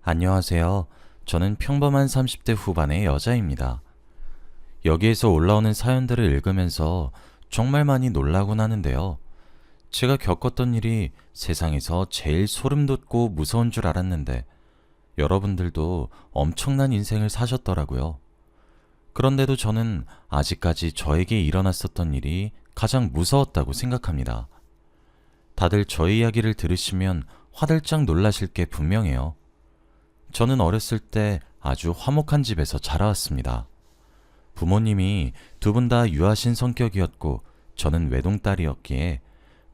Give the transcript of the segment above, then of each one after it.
안녕하세요. 저는 평범한 30대 후반의 여자입니다. 여기에서 올라오는 사연들을 읽으면서 정말 많이 놀라곤 하는데요. 제가 겪었던 일이 세상에서 제일 소름 돋고 무서운 줄 알았는데 여러분들도 엄청난 인생을 사셨더라고요. 그런데도 저는 아직까지 저에게 일어났었던 일이 가장 무서웠다고 생각합니다. 다들 저의 이야기를 들으시면 화들짝 놀라실 게 분명해요. 저는 어렸을 때 아주 화목한 집에서 자라왔습니다. 부모님이 두 분 다 유하신 성격이었고 저는 외동딸이었기에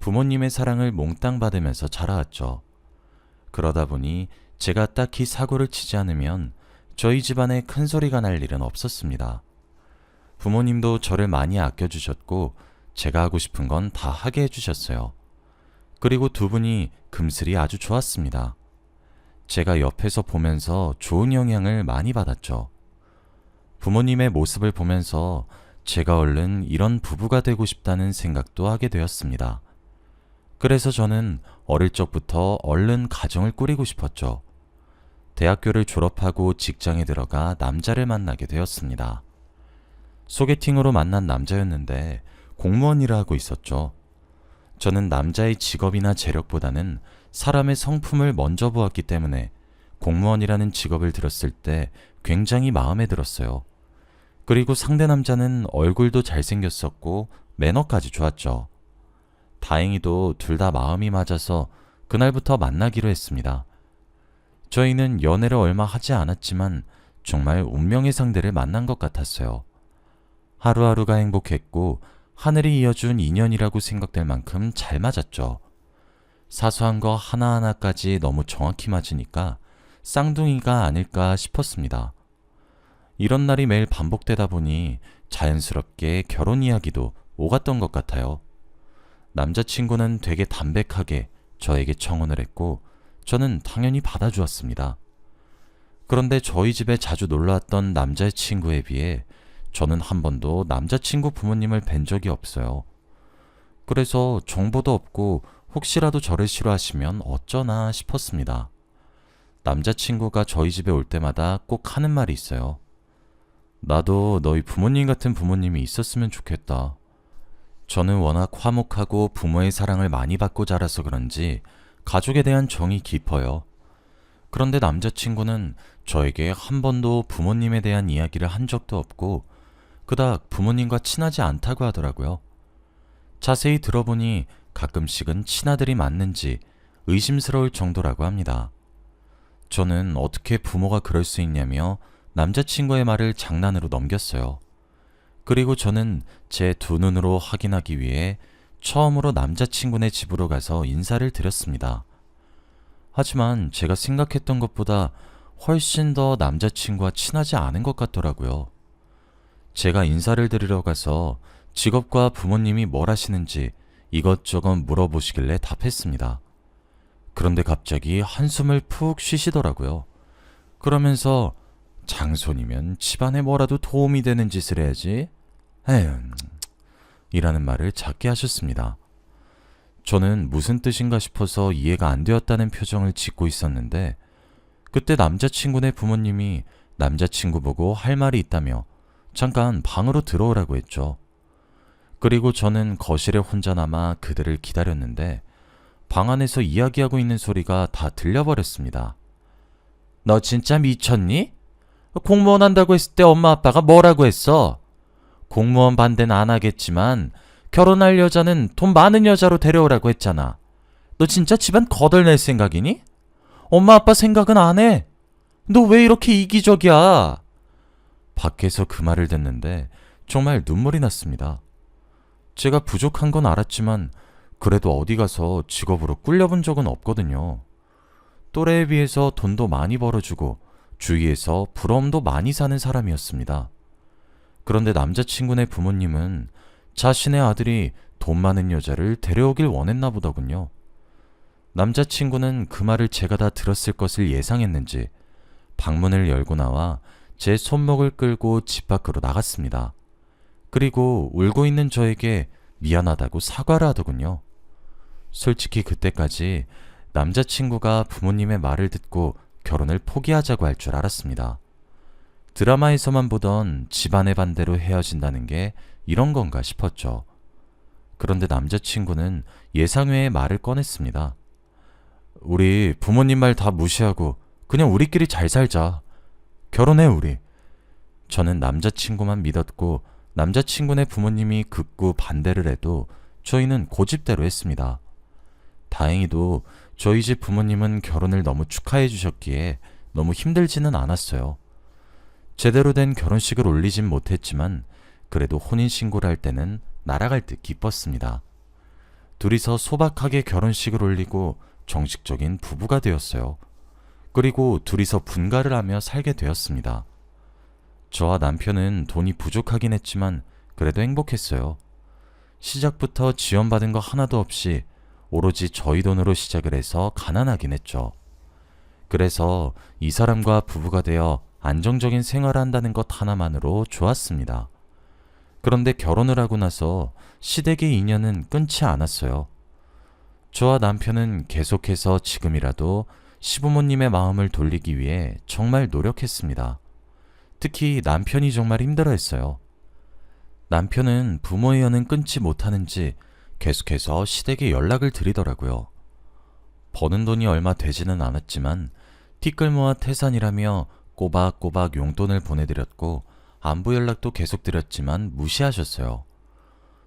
부모님의 사랑을 몽땅 받으면서 자라왔죠. 그러다 보니 제가 딱히 사고를 치지 않으면 저희 집안에 큰 소리가 날 일은 없었습니다. 부모님도 저를 많이 아껴주셨고 제가 하고 싶은 건 다 하게 해주셨어요. 그리고 두 분이 금슬이 아주 좋았습니다. 제가 옆에서 보면서 좋은 영향을 많이 받았죠. 부모님의 모습을 보면서 제가 얼른 이런 부부가 되고 싶다는 생각도 하게 되었습니다. 그래서 저는 어릴 적부터 얼른 가정을 꾸리고 싶었죠. 대학교를 졸업하고 직장에 들어가 남자를 만나게 되었습니다. 소개팅으로 만난 남자였는데 공무원 일을 하고 있었죠. 저는 남자의 직업이나 재력보다는 사람의 성품을 먼저 보았기 때문에 공무원이라는 직업을 들었을 때 굉장히 마음에 들었어요. 그리고 상대 남자는 얼굴도 잘생겼었고 매너까지 좋았죠. 다행히도 둘 다 마음이 맞아서 그날부터 만나기로 했습니다. 저희는 연애를 얼마 하지 않았지만 정말 운명의 상대를 만난 것 같았어요. 하루하루가 행복했고 하늘이 이어준 인연이라고 생각될 만큼 잘 맞았죠. 사소한 거 하나하나까지 너무 정확히 맞으니까 쌍둥이가 아닐까 싶었습니다. 이런 날이 매일 반복되다 보니 자연스럽게 결혼 이야기도 오갔던 것 같아요. 남자친구는 되게 담백하게 저에게 청혼을 했고 저는 당연히 받아주었습니다. 그런데 저희 집에 자주 놀러왔던 남자친구에 비해 저는 한 번도 남자친구 부모님을 뵌 적이 없어요. 그래서 정보도 없고 혹시라도 저를 싫어하시면 어쩌나 싶었습니다. 남자친구가 저희 집에 올 때마다 꼭 하는 말이 있어요. 나도 너희 부모님 같은 부모님이 있었으면 좋겠다. 저는 워낙 화목하고 부모의 사랑을 많이 받고 자라서 그런지 가족에 대한 정이 깊어요. 그런데 남자친구는 저에게 한 번도 부모님에 대한 이야기를 한 적도 없고 그닥 부모님과 친하지 않다고 하더라고요. 자세히 들어보니 가끔씩은 친아들이 맞는지 의심스러울 정도라고 합니다. 저는 어떻게 부모가 그럴 수 있냐며 남자친구의 말을 장난으로 넘겼어요. 그리고 저는 제 두 눈으로 확인하기 위해 처음으로 남자친구네 집으로 가서 인사를 드렸습니다. 하지만 제가 생각했던 것보다 훨씬 더 남자친구와 친하지 않은 것 같더라고요. 제가 인사를 드리러 가서 직업과 부모님이 뭘 하시는지 이것저것 물어보시길래 답했습니다. 그런데 갑자기 한숨을 푹 쉬시더라고요. 그러면서 장손이면 집안에 뭐라도 도움이 되는 짓을 해야지. 에휴, 이라는 말을 작게 하셨습니다. 저는 무슨 뜻인가 싶어서 이해가 안 되었다는 표정을 짓고 있었는데 그때 남자친구네 부모님이 남자친구 보고 할 말이 있다며 잠깐 방으로 들어오라고 했죠. 그리고 저는 거실에 혼자 남아 그들을 기다렸는데 방 안에서 이야기하고 있는 소리가 다 들려버렸습니다. 너 진짜 미쳤니? 공무원 한다고 했을 때 엄마 아빠가 뭐라고 했어? 공무원 반대는 안 하겠지만 결혼할 여자는 돈 많은 여자로 데려오라고 했잖아. 너 진짜 집안 거덜낼 생각이니? 엄마 아빠 생각은 안 해. 너 왜 이렇게 이기적이야? 밖에서 그 말을 듣는데 정말 눈물이 났습니다. 제가 부족한 건 알았지만 그래도 어디 가서 직업으로 꿀려본 적은 없거든요. 또래에 비해서 돈도 많이 벌어주고 주위에서 부러움도 많이 사는 사람이었습니다. 그런데 남자친구네 부모님은 자신의 아들이 돈 많은 여자를 데려오길 원했나 보더군요. 남자친구는 그 말을 제가 다 들었을 것을 예상했는지 방문을 열고 나와 제 손목을 끌고 집 밖으로 나갔습니다. 그리고 울고 있는 저에게 미안하다고 사과를 하더군요. 솔직히 그때까지 남자친구가 부모님의 말을 듣고 결혼을 포기하자고 할 줄 알았습니다. 드라마에서만 보던 집안의 반대로 헤어진다는 게 이런 건가 싶었죠. 그런데 남자친구는 예상외의 말을 꺼냈습니다. 우리 부모님 말 다 무시하고 그냥 우리끼리 잘 살자. 결혼해, 우리. 저는 남자친구만 믿었고 남자친구네 부모님이 극구 반대를 해도 저희는 고집대로 했습니다. 다행히도 저희 집 부모님은 결혼을 너무 축하해 주셨기에 너무 힘들지는 않았어요. 제대로 된 결혼식을 올리진 못했지만 그래도 혼인신고를 할 때는 날아갈 듯 기뻤습니다. 둘이서 소박하게 결혼식을 올리고 정식적인 부부가 되었어요. 그리고 둘이서 분가를 하며 살게 되었습니다. 저와 남편은 돈이 부족하긴 했지만 그래도 행복했어요. 시작부터 지원받은 거 하나도 없이 오로지 저희 돈으로 시작을 해서 가난하긴 했죠. 그래서 이 사람과 부부가 되어 안정적인 생활을 한다는 것 하나만으로 좋았습니다. 그런데 결혼을 하고 나서 시댁의 인연은 끊지 않았어요. 저와 남편은 계속해서 지금이라도 시부모님의 마음을 돌리기 위해 정말 노력했습니다. 특히 남편이 정말 힘들어했어요. 남편은 부모의 연은 끊지 못하는지 계속해서 시댁에 연락을 드리더라고요. 버는 돈이 얼마 되지는 않았지만 티끌모아 태산이라며 꼬박꼬박 용돈을 보내드렸고 안부 연락도 계속 드렸지만 무시하셨어요.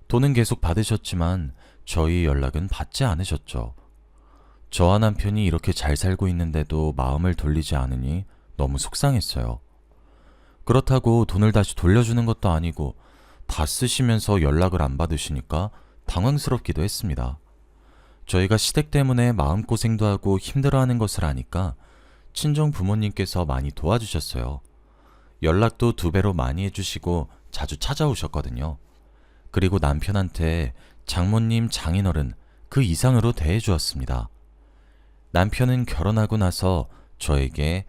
돈은 계속 받으셨지만 저희 연락은 받지 않으셨죠. 저와 남편이 이렇게 잘 살고 있는데도 마음을 돌리지 않으니 너무 속상했어요. 그렇다고 돈을 다시 돌려주는 것도 아니고 다 쓰시면서 연락을 안 받으시니까 당황스럽기도 했습니다. 저희가 시댁 때문에 마음고생도 하고 힘들어하는 것을 아니까 친정 부모님께서 많이 도와주셨어요. 연락도 2배로 많이 해주시고 자주 찾아오셨거든요. 그리고 남편한테 장모님, 장인어른 그 이상으로 대해주었습니다. 남편은 결혼하고 나서 저에게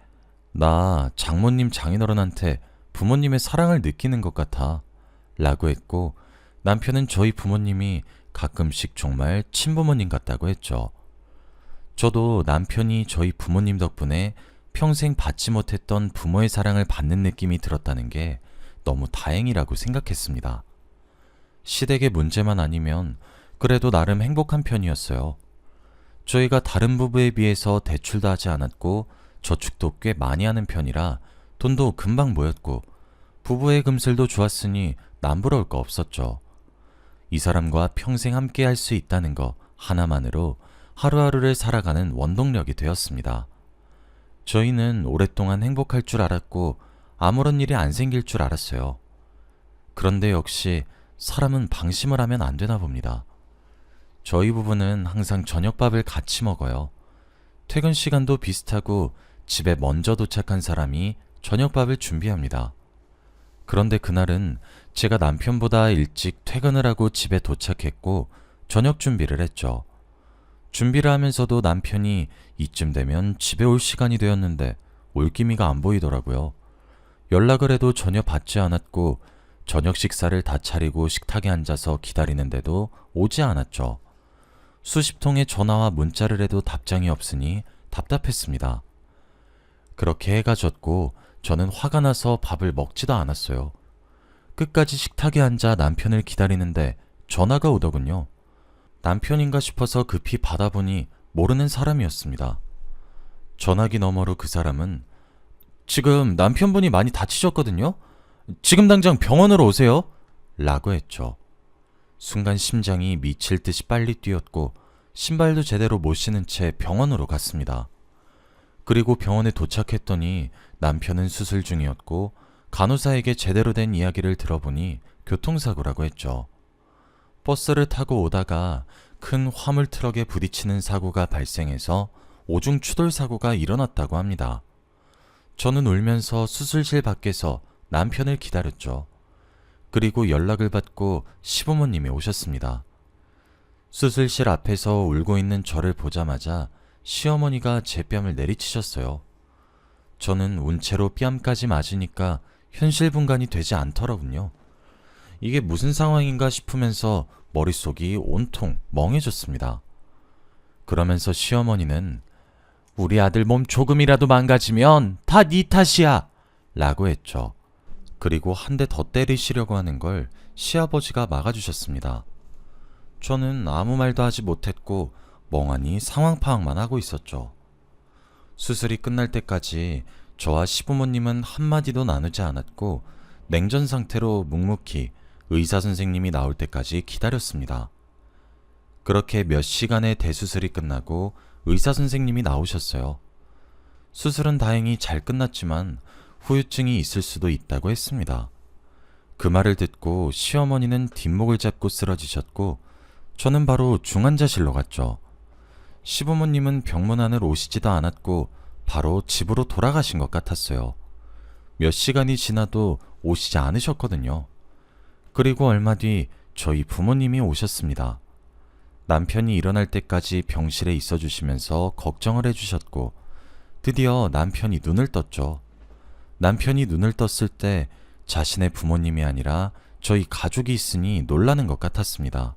나 장모님, 장인어른한테 부모님의 사랑을 느끼는 것 같아 라고 했고 남편은 저희 부모님이 가끔씩 정말 친부모님 같다고 했죠. 저도 남편이 저희 부모님 덕분에 평생 받지 못했던 부모의 사랑을 받는 느낌이 들었다는 게 너무 다행이라고 생각했습니다. 시댁의 문제만 아니면 그래도 나름 행복한 편이었어요. 저희가 다른 부부에 비해서 대출도 하지 않았고 저축도 꽤 많이 하는 편이라 돈도 금방 모였고 부부의 금슬도 좋았으니 남부러울 거 없었죠. 이 사람과 평생 함께 할 수 있다는 거 하나만으로 하루하루를 살아가는 원동력이 되었습니다. 저희는 오랫동안 행복할 줄 알았고 아무런 일이 안 생길 줄 알았어요. 그런데 역시 사람은 방심을 하면 안 되나 봅니다. 저희 부부는 항상 저녁밥을 같이 먹어요. 퇴근 시간도 비슷하고 집에 먼저 도착한 사람이 저녁밥을 준비합니다. 그런데 그날은 제가 남편보다 일찍 퇴근을 하고 집에 도착했고 저녁 준비를 했죠. 준비를 하면서도 남편이 이쯤 되면 집에 올 시간이 되었는데 올 기미가 안 보이더라고요. 연락을 해도 전혀 받지 않았고 저녁 식사를 다 차리고 식탁에 앉아서 기다리는데도 오지 않았죠. 수십 통의 전화와 문자를 해도 답장이 없으니 답답했습니다. 그렇게 해가 졌고 저는 화가 나서 밥을 먹지도 않았어요. 끝까지 식탁에 앉아 남편을 기다리는데 전화가 오더군요. 남편인가 싶어서 급히 받아보니 모르는 사람이었습니다. 전화기 너머로 그 사람은 지금 남편분이 많이 다치셨거든요? 지금 당장 병원으로 오세요? 라고 했죠. 순간 심장이 미칠 듯이 빨리 뛰었고 신발도 제대로 못 신은 채 병원으로 갔습니다. 그리고 병원에 도착했더니 남편은 수술 중이었고 간호사에게 제대로 된 이야기를 들어보니 교통사고라고 했죠. 버스를 타고 오다가 큰 화물 트럭에 부딪히는 사고가 발생해서 오중 추돌 사고가 일어났다고 합니다. 저는 울면서 수술실 밖에서 남편을 기다렸죠. 그리고 연락을 받고 시부모님이 오셨습니다. 수술실 앞에서 울고 있는 저를 보자마자 시어머니가 제 뺨을 내리치셨어요. 저는 운채로 뺨까지 맞으니까 현실 분간이 되지 않더라군요. 이게 무슨 상황인가 싶으면서 머릿속이 온통 멍해졌습니다. 그러면서 시어머니는 우리 아들 몸 조금이라도 망가지면 다 네 탓이야! 라고 했죠. 그리고 한 대 더 때리시려고 하는 걸 시아버지가 막아주셨습니다. 저는 아무 말도 하지 못했고 멍하니 상황 파악만 하고 있었죠. 수술이 끝날 때까지 저와 시부모님은 한마디도 나누지 않았고 냉전 상태로 묵묵히 의사 선생님이 나올 때까지 기다렸습니다. 그렇게 몇 시간의 대수술이 끝나고 의사 선생님이 나오셨어요. 수술은 다행히 잘 끝났지만 후유증이 있을 수도 있다고 했습니다. 그 말을 듣고 시어머니는 뒷목을 잡고 쓰러지셨고 저는 바로 중환자실로 갔죠. 시부모님은 병문 안을 오시지도 않았고 바로 집으로 돌아가신 것 같았어요. 몇 시간이 지나도 오시지 않으셨거든요. 그리고 얼마 뒤 저희 부모님이 오셨습니다. 남편이 일어날 때까지 병실에 있어 주시면서 걱정을 해주셨고 드디어 남편이 눈을 떴죠. 남편이 눈을 떴을 때 자신의 부모님이 아니라 저희 가족이 있으니 놀라는 것 같았습니다.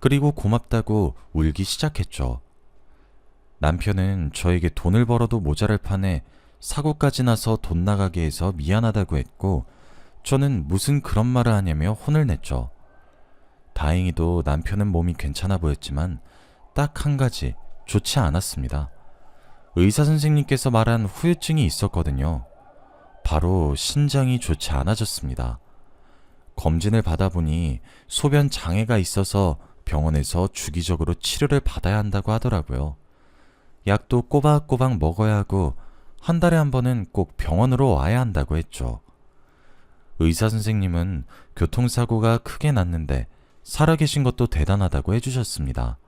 그리고 고맙다고 울기 시작했죠. 남편은 저에게 돈을 벌어도 모자랄 판에 사고까지 나서 돈 나가게 해서 미안하다고 했고 저는 무슨 그런 말을 하냐며 혼을 냈죠. 다행히도 남편은 몸이 괜찮아 보였지만 딱 한 가지 좋지 않았습니다. 의사 선생님께서 말한 후유증이 있었거든요. 바로 신장이 좋지 않아졌습니다. 검진을 받아보니 소변 장애가 있어서 병원에서 주기적으로 치료를 받아야 한다고 하더라고요. 약도 꼬박꼬박 먹어야 하고 한 달에 한 번은 꼭 병원으로 와야 한다고 했죠. 의사 선생님은 교통사고가 크게 났는데 살아계신 것도 대단하다고 해주셨습니다.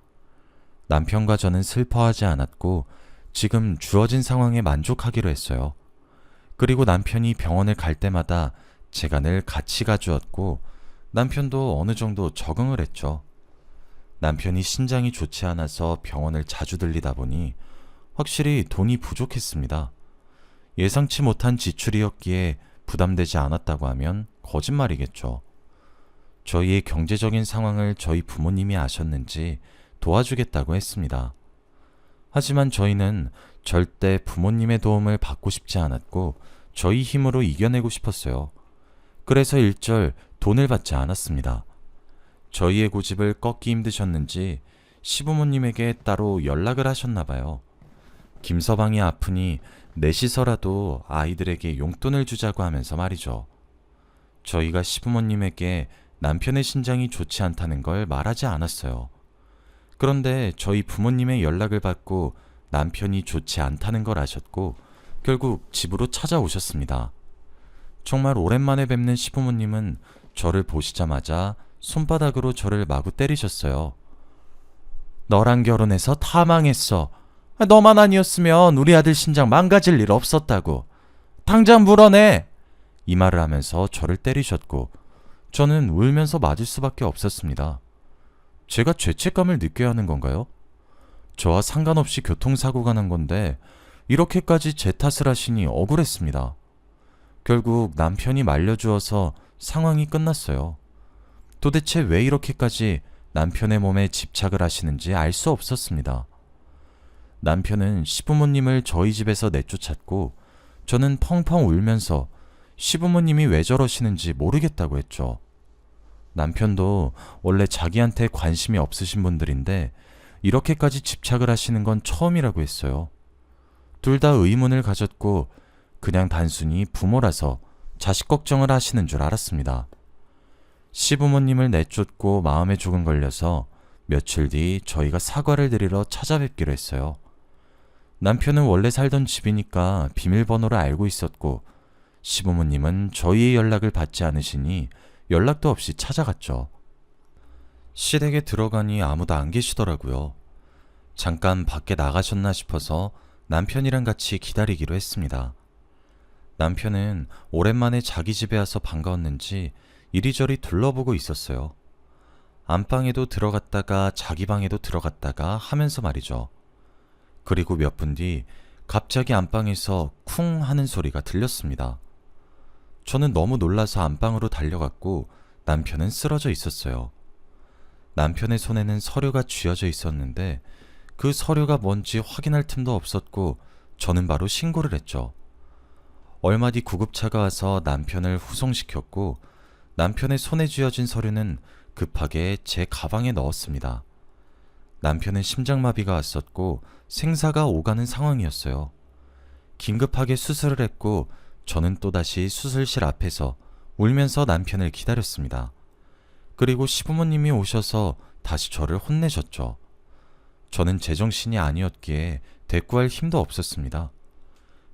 남편과 저는 슬퍼하지 않았고 지금 주어진 상황에 만족하기로 했어요. 그리고 남편이 병원을 갈 때마다 제가 늘 같이 가주었고 남편도 어느 정도 적응을 했죠. 남편이 신장이 좋지 않아서 병원을 자주 들리다 보니 확실히 돈이 부족했습니다. 예상치 못한 지출이었기에 부담되지 않았다고 하면 거짓말이겠죠. 저희의 경제적인 상황을 저희 부모님이 아셨는지 도와주겠다고 했습니다. 하지만 저희는 절대 부모님의 도움을 받고 싶지 않았고 저희 힘으로 이겨내고 싶었어요. 그래서 일절 돈을 받지 않았습니다. 저희의 고집을 꺾기 힘드셨는지 시부모님에게 따로 연락을 하셨나 봐요. 김서방이 아프니 넷이서라도 아이들에게 용돈을 주자고 하면서 말이죠. 저희가 시부모님에게 남편의 신장이 좋지 않다는 걸 말하지 않았어요. 그런데 저희 부모님의 연락을 받고 남편이 좋지 않다는 걸 아셨고 결국 집으로 찾아오셨습니다. 정말 오랜만에 뵙는 시부모님은 저를 보시자마자 손바닥으로 저를 마구 때리셨어요. 너랑 결혼해서 다 망했어. 너만 아니었으면 우리 아들 신장 망가질 일 없었다고. 당장 물어내! 이 말을 하면서 저를 때리셨고 저는 울면서 맞을 수밖에 없었습니다. 제가 죄책감을 느껴야 하는 건가요? 저와 상관없이 교통사고가 난 건데 이렇게까지 제 탓을 하시니 억울했습니다. 결국 남편이 말려주어서 상황이 끝났어요. 도대체 왜 이렇게까지 남편의 몸에 집착을 하시는지 알 수 없었습니다. 남편은 시부모님을 저희 집에서 내쫓았고 저는 펑펑 울면서 시부모님이 왜 저러시는지 모르겠다고 했죠. 남편도 원래 자기한테 관심이 없으신 분들인데 이렇게까지 집착을 하시는 건 처음이라고 했어요. 둘 다 의문을 가졌고 그냥 단순히 부모라서 자식 걱정을 하시는 줄 알았습니다. 시부모님을 내쫓고 마음에 조금 걸려서 며칠 뒤 저희가 사과를 드리러 찾아뵙기로 했어요. 남편은 원래 살던 집이니까 비밀번호를 알고 있었고 시부모님은 저희의 연락을 받지 않으시니 연락도 없이 찾아갔죠. 시댁에 들어가니 아무도 안 계시더라고요. 잠깐 밖에 나가셨나 싶어서 남편이랑 같이 기다리기로 했습니다. 남편은 오랜만에 자기 집에 와서 반가웠는지 이리저리 둘러보고 있었어요. 안방에도 들어갔다가 자기 방에도 들어갔다가 하면서 말이죠. 그리고 몇 분 뒤 갑자기 안방에서 쿵 하는 소리가 들렸습니다. 저는 너무 놀라서 안방으로 달려갔고 남편은 쓰러져 있었어요. 남편의 손에는 서류가 쥐어져 있었는데 그 서류가 뭔지 확인할 틈도 없었고 저는 바로 신고를 했죠. 얼마 뒤 구급차가 와서 남편을 후송시켰고 남편의 손에 쥐어진 서류는 급하게 제 가방에 넣었습니다. 남편은 심장마비가 왔었고 생사가 오가는 상황이었어요. 긴급하게 수술을 했고 저는 또다시 수술실 앞에서 울면서 남편을 기다렸습니다. 그리고 시부모님이 오셔서 다시 저를 혼내셨죠. 저는 제정신이 아니었기에 대꾸할 힘도 없었습니다.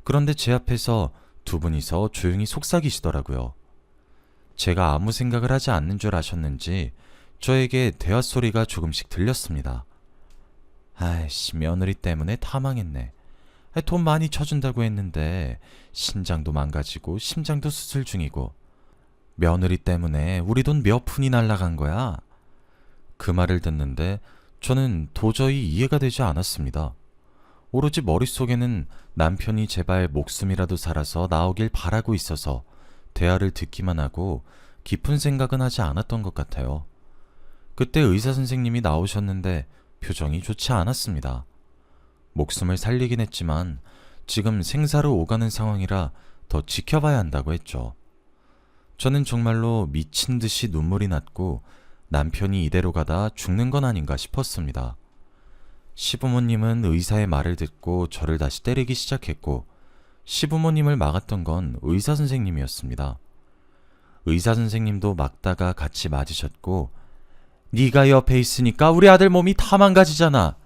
그런데 제 앞에서 두 분이서 조용히 속삭이시더라고요. 제가 아무 생각을 하지 않는 줄 아셨는지 저에게 대화 소리가 조금씩 들렸습니다. 아이씨, 며느리 때문에 다 망했네. 돈 많이 쳐준다고 했는데 신장도 망가지고 심장도 수술 중이고 며느리 때문에 우리 돈 몇 푼이 날라간 거야. 그 말을 듣는데 저는 도저히 이해가 되지 않았습니다. 오로지 머릿속에는 남편이 제발 목숨이라도 살아서 나오길 바라고 있어서 대화를 듣기만 하고 깊은 생각은 하지 않았던 것 같아요. 그때 의사 선생님이 나오셨는데 표정이 좋지 않았습니다. 목숨을 살리긴 했지만 지금 생사로 오가는 상황이라 더 지켜봐야 한다고 했죠. 저는 정말로 미친 듯이 눈물이 났고 남편이 이대로 가다 죽는 건 아닌가 싶었습니다. 시부모님은 의사의 말을 듣고 저를 다시 때리기 시작했고 시부모님을 막았던 건 의사 선생님이었습니다. 의사 선생님도 막다가 같이 맞으셨고 네가 옆에 있으니까 우리 아들 몸이 다 망가지잖아.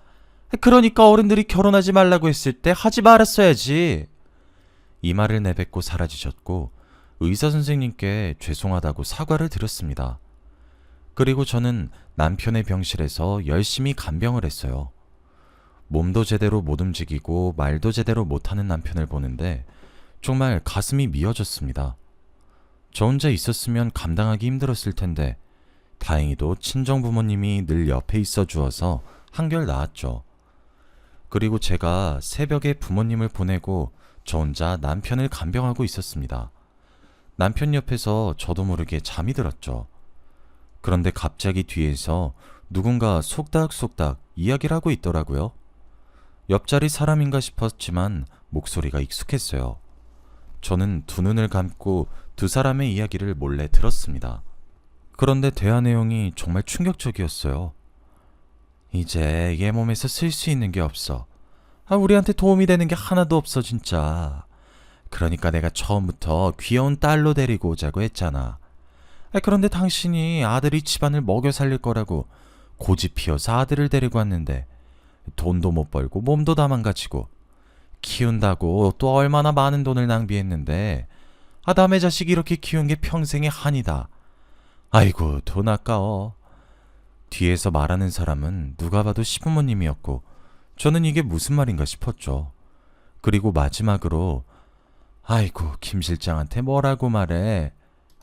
그러니까 어른들이 결혼하지 말라고 했을 때 하지 말았어야지. 이 말을 내뱉고 사라지셨고 의사 선생님께 죄송하다고 사과를 드렸습니다. 그리고 저는 남편의 병실에서 열심히 간병을 했어요. 몸도 제대로 못 움직이고 말도 제대로 못하는 남편을 보는데 정말 가슴이 미어졌습니다. 저 혼자 있었으면 감당하기 힘들었을 텐데 다행히도 친정부모님이 늘 옆에 있어 주어서 한결 나았죠. 그리고 제가 새벽에 부모님을 보내고 저 혼자 남편을 간병하고 있었습니다. 남편 옆에서 저도 모르게 잠이 들었죠. 그런데 갑자기 뒤에서 누군가 속닥속닥 이야기를 하고 있더라고요. 옆자리 사람인가 싶었지만 목소리가 익숙했어요. 저는 두 눈을 감고 두 사람의 이야기를 몰래 들었습니다. 그런데 대화 내용이 정말 충격적이었어요. 이제 얘 몸에서 쓸 수 있는 게 없어. 우리한테 도움이 되는 게 하나도 없어 진짜. 그러니까 내가 처음부터 귀여운 딸로 데리고 오자고 했잖아. 그런데 당신이 아들이 집안을 먹여 살릴 거라고 고집 피워서 아들을 데리고 왔는데 돈도 못 벌고 몸도 다 망가지고 키운다고 또 얼마나 많은 돈을 낭비했는데 남의 자식 이렇게 키운 게 평생의 한이다. 아이고 돈 아까워. 뒤에서 말하는 사람은 누가 봐도 시부모님이었고 저는 이게 무슨 말인가 싶었죠. 그리고 마지막으로 아이고 김 실장한테 뭐라고 말해.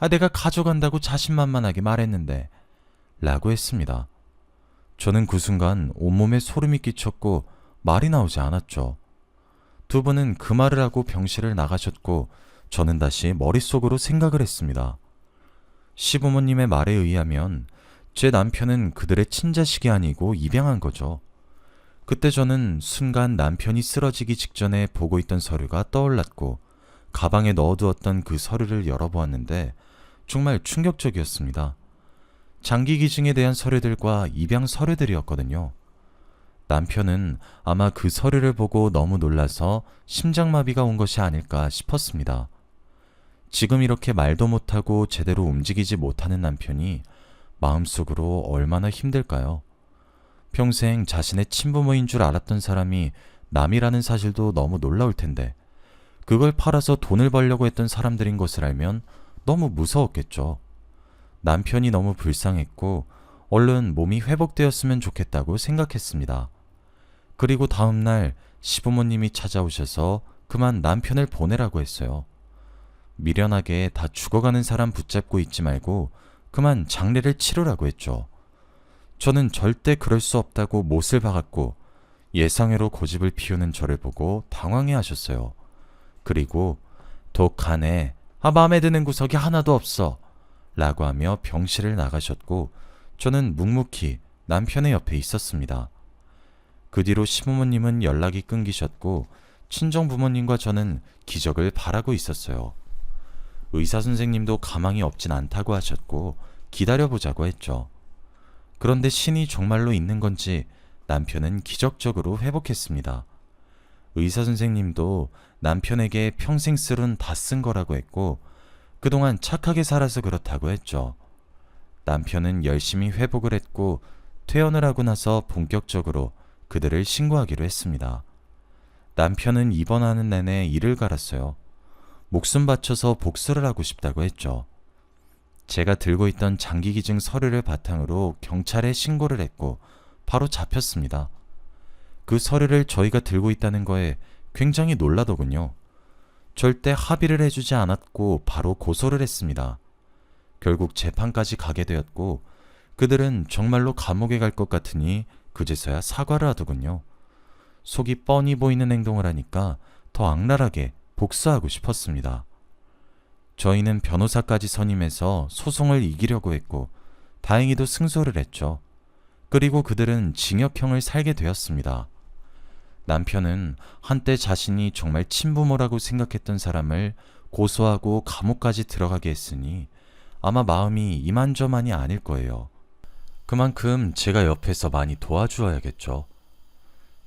내가 가져간다고 자신만만하게 말했는데 라고 했습니다. 저는 그 순간 온몸에 소름이 끼쳤고 말이 나오지 않았죠. 두 분은 그 말을 하고 병실을 나가셨고 저는 다시 머릿속으로 생각을 했습니다. 시부모님의 말에 의하면 제 남편은 그들의 친자식이 아니고 입양한 거죠. 그때 저는 순간 남편이 쓰러지기 직전에 보고 있던 서류가 떠올랐고 가방에 넣어두었던 그 서류를 열어보았는데 정말 충격적이었습니다. 장기 기증에 대한 서류들과 입양 서류들이었거든요. 남편은 아마 그 서류를 보고 너무 놀라서 심장마비가 온 것이 아닐까 싶었습니다. 지금 이렇게 말도 못하고 제대로 움직이지 못하는 남편이 마음속으로 얼마나 힘들까요? 평생 자신의 친부모인 줄 알았던 사람이 남이라는 사실도 너무 놀라울 텐데 그걸 팔아서 돈을 벌려고 했던 사람들인 것을 알면 너무 무서웠겠죠. 남편이 너무 불쌍했고 얼른 몸이 회복되었으면 좋겠다고 생각했습니다. 그리고 다음날 시부모님이 찾아오셔서 그만 남편을 보내라고 했어요. 미련하게 다 죽어가는 사람 붙잡고 있지 말고 그만 장례를 치르라고 했죠. 저는 절대 그럴 수 없다고 못을 박았고 예상외로 고집을 피우는 저를 보고 당황해 하셨어요. 그리고 독하네. 마음에 드는 구석이 하나도 없어. 라고 하며 병실을 나가셨고 저는 묵묵히 남편의 옆에 있었습니다. 그 뒤로 시부모님은 연락이 끊기셨고 친정 부모님과 저는 기적을 바라고 있었어요. 의사 선생님도 가망이 없진 않다고 하셨고 기다려보자고 했죠. 그런데 신이 정말로 있는 건지 남편은 기적적으로 회복했습니다. 의사 선생님도 남편에게 평생 쓸은 다 쓴 거라고 했고 그동안 착하게 살아서 그렇다고 했죠. 남편은 열심히 회복을 했고 퇴원을 하고 나서 본격적으로 그들을 신고하기로 했습니다. 남편은 입원하는 내내 이를 갈았어요. 목숨 바쳐서 복수를 하고 싶다고 했죠. 제가 들고 있던 장기기증 서류를 바탕으로 경찰에 신고를 했고 바로 잡혔습니다. 그 서류를 저희가 들고 있다는 거에 굉장히 놀라더군요. 절대 합의를 해주지 않았고 바로 고소를 했습니다. 결국 재판까지 가게 되었고 그들은 정말로 감옥에 갈 것 같으니 그제서야 사과를 하더군요. 속이 뻔히 보이는 행동을 하니까 더 악랄하게 복수하고 싶었습니다. 저희는 변호사까지 선임해서 소송을 이기려고 했고 다행히도 승소를 했죠. 그리고 그들은 징역형을 살게 되었습니다. 남편은 한때 자신이 정말 친부모라고 생각했던 사람을 고소하고 감옥까지 들어가게 했으니 아마 마음이 이만저만이 아닐 거예요. 그만큼 제가 옆에서 많이 도와주어야겠죠.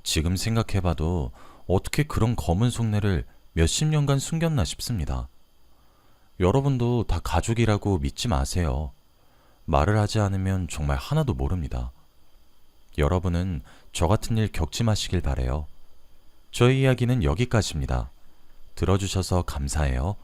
지금 생각해봐도 어떻게 그런 검은 속내를 몇십 년간 숨겼나 싶습니다. 여러분도 다 가족이라고 믿지 마세요. 말을 하지 않으면 정말 하나도 모릅니다. 여러분은 저 같은 일 겪지 마시길 바래요. 저희 이야기는 여기까지입니다. 들어주셔서 감사해요.